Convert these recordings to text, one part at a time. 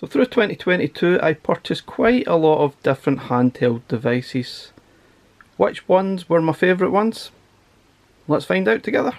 So through 2022 I purchased quite a lot of different handheld devices. Which ones were my favourite ones? Let's find out together.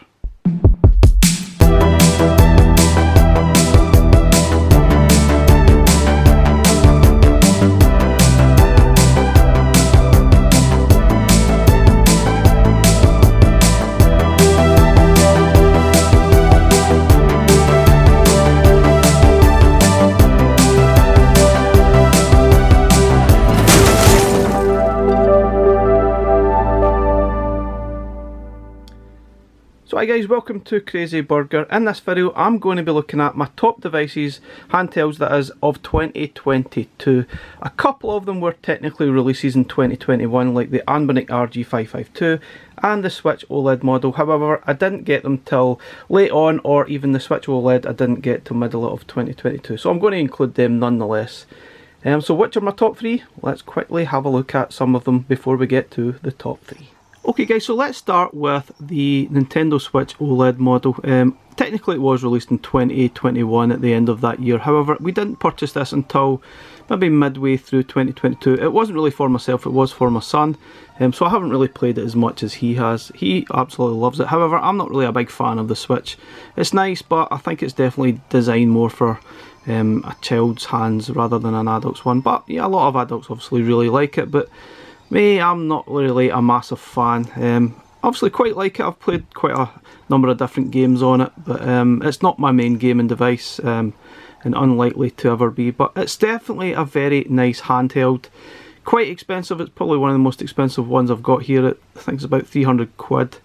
So hi guys, welcome to Crazy Burger. In this video I'm going to be looking at my top devices, handhelds that is, of 2022. A couple of them were technically releases in 2021, like the Ambernick RG552 and the Switch OLED model. However, I didn't get them till late on, or even the Switch OLED I didn't get till middle of 2022. So I'm going to include them nonetheless. So which are my top three? Let's quickly have a look at some of them before we get to the top three. Okay guys, so let's start with the Nintendo Switch OLED model. Technically it was released in 2021 at the end of that year. However, we didn't purchase this until maybe midway through 2022. It wasn't really for myself, it was for my son. So I haven't really played it as much as he has. He absolutely loves it. However, I'm not really a big fan of the Switch. It's nice, but I think it's definitely designed more for a child's hands rather than an adult's one. But yeah, a lot of adults obviously really like it, but me, I'm not really a massive fan. Obviously quite like it. I've played quite a number of different games on it, but it's not my main gaming device, and unlikely to ever be. But it's definitely a very nice handheld. Quite expensive. It's probably one of the most expensive ones I've got here. I think it's about 300 quid.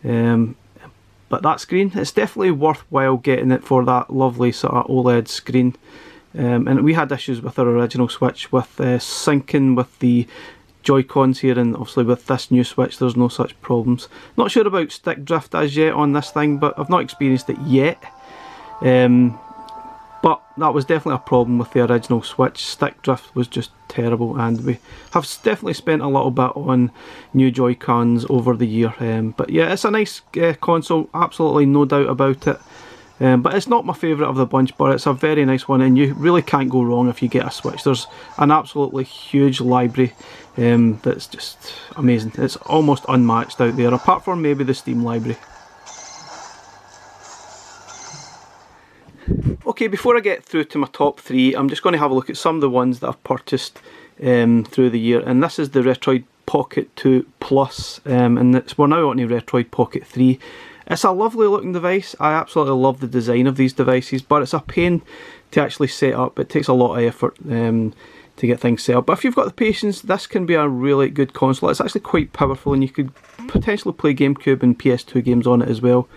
But that screen, it's definitely worthwhile getting it for that lovely sort of OLED screen. And we had issues with our original Switch with syncing with the Joy-Cons here, and obviously with this new Switch there's no such problems. Not sure about stick drift as yet on this thing, but I've not experienced it yet. But that was definitely a problem with the original Switch. Stick drift was just terrible, and we have definitely spent a little bit on new Joy-Cons over the year. But yeah, it's a nice console, absolutely no doubt about it. But it's not my favourite of the bunch, but it's a very nice one, and you really can't go wrong if you get a Switch. There's an absolutely huge library that's just amazing. It's almost unmatched out there, apart from maybe the Steam library. Okay, before I get through to my top three, I'm just going to have a look at some of the ones that I've purchased through the year, and this is the Retroid Pocket 2 Plus, and we're now on the Retroid Pocket 3. It's a lovely looking device. I absolutely love the design of these devices, but it's a pain to actually set up. It takes a lot of effort to get things set up. But if you've got the patience, this can be a really good console. It's actually quite powerful, and you could potentially play GameCube and PS2 games on it as well.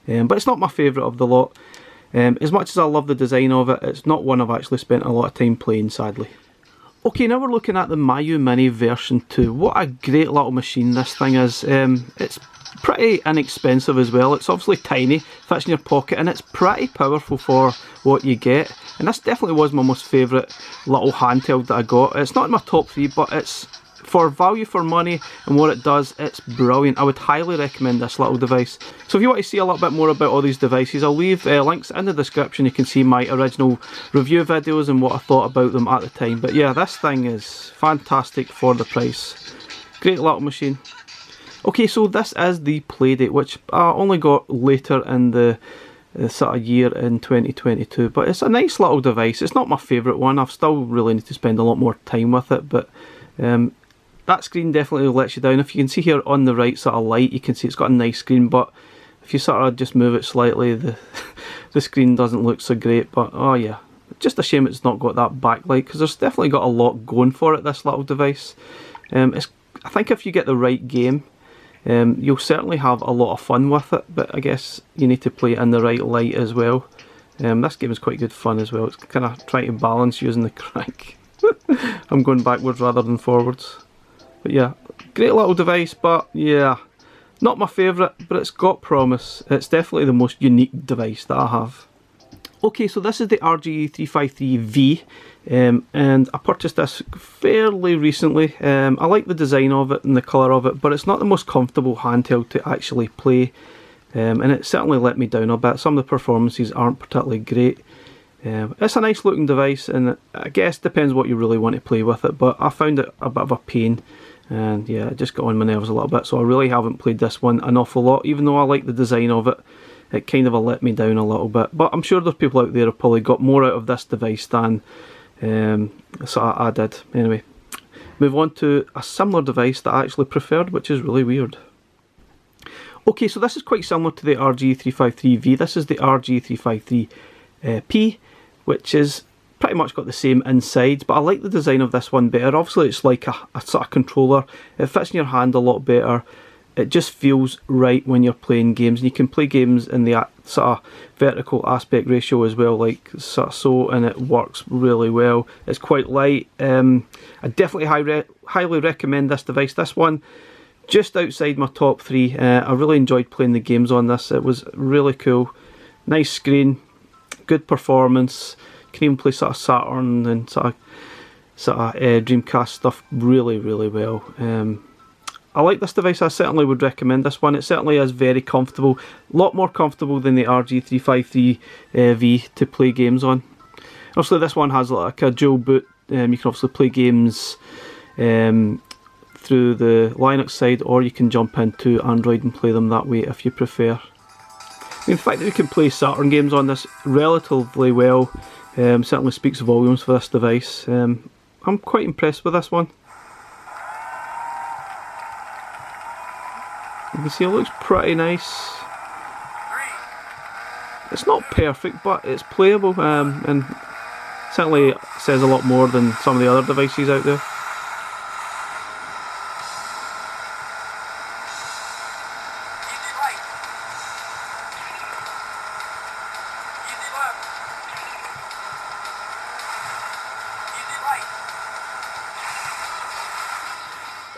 But it's not my favourite of the lot. As much as I love the design of it, it's not one I've actually spent a lot of time playing, sadly. Okay, now we're looking at the Mayu Mini version 2. What a great little machine this thing is. It's pretty inexpensive as well. It's obviously tiny, fits in your pocket, and it's pretty powerful for what you get. And this definitely was my most favourite little handheld that I got. It's not in my top three, but it's, for value for money and what it does, it's brilliant. I would highly recommend this little device. So if you want to see a little bit more about all these devices, I'll leave links in the description. You can see my original review videos and what I thought about them at the time. But yeah, this thing is fantastic for the price. Great little machine. Okay, so this is the Playdate, which I only got later in the sort of year in 2022, but it's a nice little device. It's not my favourite one. I've still really need to spend a lot more time with it, but that screen definitely lets you down. If you can see here on the right sort of light, you can see it's got a nice screen, but if you sort of just move it slightly, the screen doesn't look so great. But oh yeah, just a shame it's not got that backlight, because there's definitely got a lot going for it, this little device. I think if you get the right game, you'll certainly have a lot of fun with it, but I guess you need to play it in the right light as well. This game is quite good fun as well. It's kind of trying to balance using the crank. I'm going backwards rather than forwards. But yeah, great little device, but yeah, not my favourite, but it's got promise. It's definitely the most unique device that I have. Okay, so this is the RG353V, and I purchased this fairly recently. I like the design of it and the colour of it, but it's not the most comfortable handheld to actually play, and it certainly let me down a bit. Some of the performances aren't particularly great. It's a nice looking device, and I guess depends what you really want to play with it, but I found it a bit of a pain, and yeah, it just got on my nerves a little bit, so I really haven't played this one an awful lot. Even though I like the design of it, it kind of let me down a little bit, but I'm sure there's people out there who probably got more out of this device than I did. Anyway, move on to a similar device that I actually preferred, which is really weird. Okay, so this is quite similar to the RG353V. This is the RG353P, which is pretty much got the same inside, but I like the design of this one better. Obviously it's like a sort of controller. It fits in your hand a lot better. It just feels right when you're playing games, and you can play games in the sort of vertical aspect ratio as well, like so, and it works really well. It's quite light. I definitely highly recommend this device. This one, just outside my top 3. I really enjoyed playing the games on this. It was really cool. Nice screen, good performance. You can even play sort of Saturn and sort of Dreamcast stuff really well. I like this device. I certainly would recommend this one. It certainly is very comfortable, a lot more comfortable than the RG353V to play games on. Obviously this one has like a dual boot. You can obviously play games through the Linux side, or you can jump into Android and play them that way if you prefer. In fact, that we can play Saturn games on this relatively well certainly speaks volumes for this device. I'm quite impressed with this one. You can see it looks pretty nice. It's not perfect, but it's playable, and certainly says a lot more than some of the other devices out there.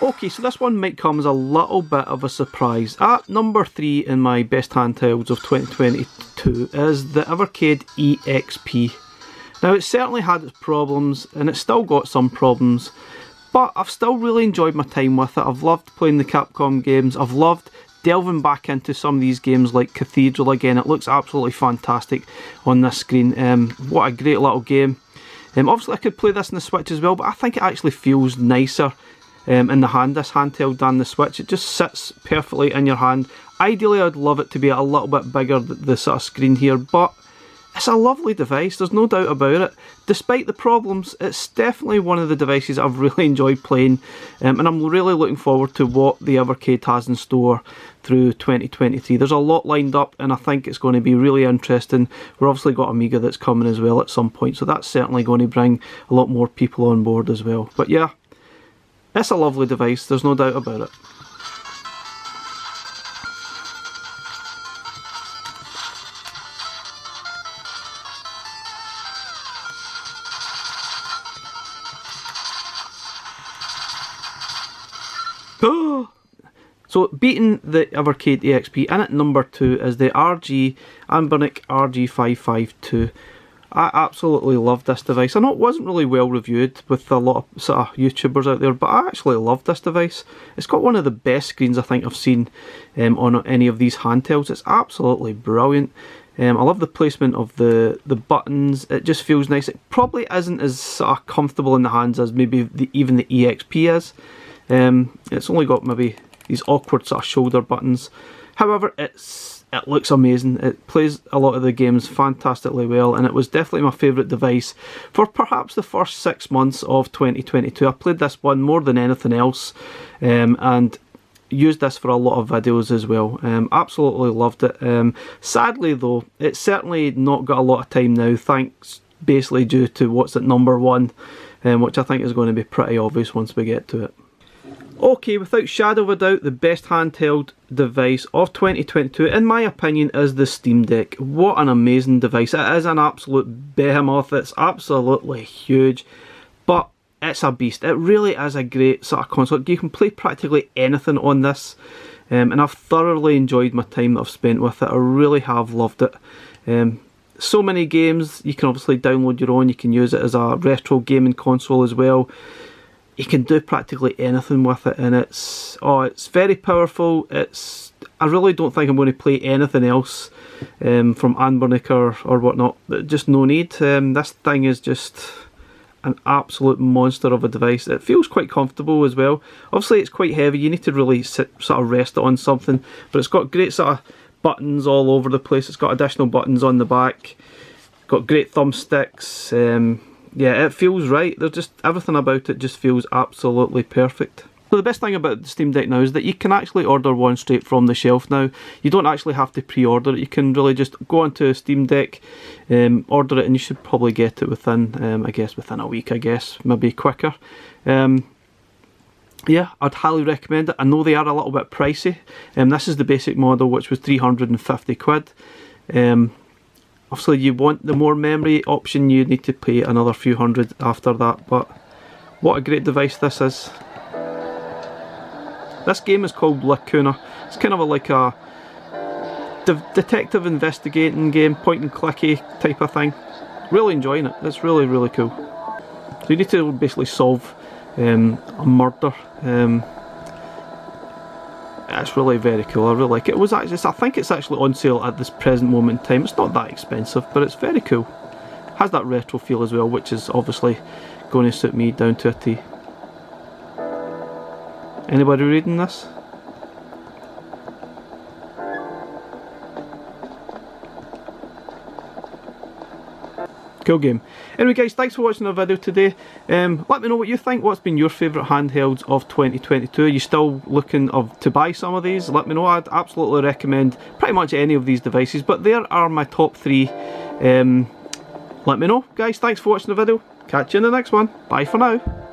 Okay, so this one might come as a little bit of a surprise. At number 3 in my best handhelds of 2022 is the Cade Exp. Now, it's certainly had its problems, and it's still got some problems, but I've still really enjoyed my time with it. I've loved playing the Capcom games. I've loved delving back into some of these games like Cathedral again. It looks absolutely fantastic on this screen. What a great little game. Obviously I could play this on the Switch as well, but I think it actually feels nicer in the this handheld than the Switch. It just sits perfectly in your hand. Ideally I'd love it to be a little bit bigger, the sort of screen here, but it's a lovely device, there's no doubt about it. Despite the problems, it's definitely one of the devices I've really enjoyed playing, and I'm really looking forward to what the Cade has in store through 2023. There's a lot lined up, and I think it's going to be really interesting. We've obviously got Amiga that's coming as well at some point, so that's certainly going to bring a lot more people on board as well. But yeah, it's a lovely device, there's no doubt about it. So beating the Cade Exp, in at number 2 is the Ambernick RG552. I absolutely love this device. I know it wasn't really well reviewed with a lot of sort of YouTubers out there, but I actually love this device. It's got one of the best screens I think I've seen on any of these handhelds. It's absolutely brilliant. I love the placement of the buttons. It just feels nice. It probably isn't as sort of comfortable in the hands as maybe even the EXP is. It's only got maybe these awkward sort of shoulder buttons. However, it looks amazing. It plays a lot of the games fantastically well, and it was definitely my favourite device for perhaps the first 6 months of 2022. I played this one more than anything else, and used this for a lot of videos as well. Absolutely loved it. Sadly though, it's certainly not got a lot of time now, thanks basically due to what's at number 1, which I think is going to be pretty obvious once we get to it. Okay, without shadow of a doubt, the best handheld device of 2022, in my opinion, is the Steamdeck. What an amazing device. It is an absolute behemoth. It's absolutely huge, but it's a beast. It really is a great sort of console. You can play practically anything on this, and I've thoroughly enjoyed my time that I've spent with it. I really have loved it. So many games. You can obviously download your own. You can use it as a retro gaming console as well. You can do practically anything with it, and it's very powerful. It's I really don't think I'm going to play anything else from Ambernick or whatnot. Just no need. This thing is just an absolute monster of a device. It feels quite comfortable as well. Obviously it's quite heavy, you need to really sort of rest it on something, but it's got great sort of buttons all over the place. It's got additional buttons on the back, got great thumbsticks. Yeah, it feels right. There's just everything about it just feels absolutely perfect. So the best thing about the Steam Deck now is that you can actually order one straight from the shelf now. You don't actually have to pre-order it. You can really just go onto Steam Deck, order it, and you should probably get it within, I guess, within a week, I guess, maybe quicker. Yeah, I'd highly recommend it. I know they are a little bit pricey. This is the basic model, which was 350 quid. Obviously, you want the more memory option, you need to pay another few hundred after that, but what a great device this is. This game is called Lacuna. It's kind of like a detective investigating game, point and clicky type of thing. Really enjoying it. It's really, really cool. So you need to basically solve a murder. It's really very cool. I really like it. It was actually, I think it's actually on sale at this present moment in time. It's not that expensive, but it's very cool. It has that retro feel as well, which is obviously going to suit me down to a T. Anybody reading this? Cool game. Anyway guys, thanks for watching our video today. Let me know what you think. What's been your favourite handhelds of 2022? Are you still looking to buy some of these? Let me know. I'd absolutely recommend pretty much any of these devices, but there are my top 3. Let me know. Guys, thanks for watching the video. Catch you in the next one. Bye for now.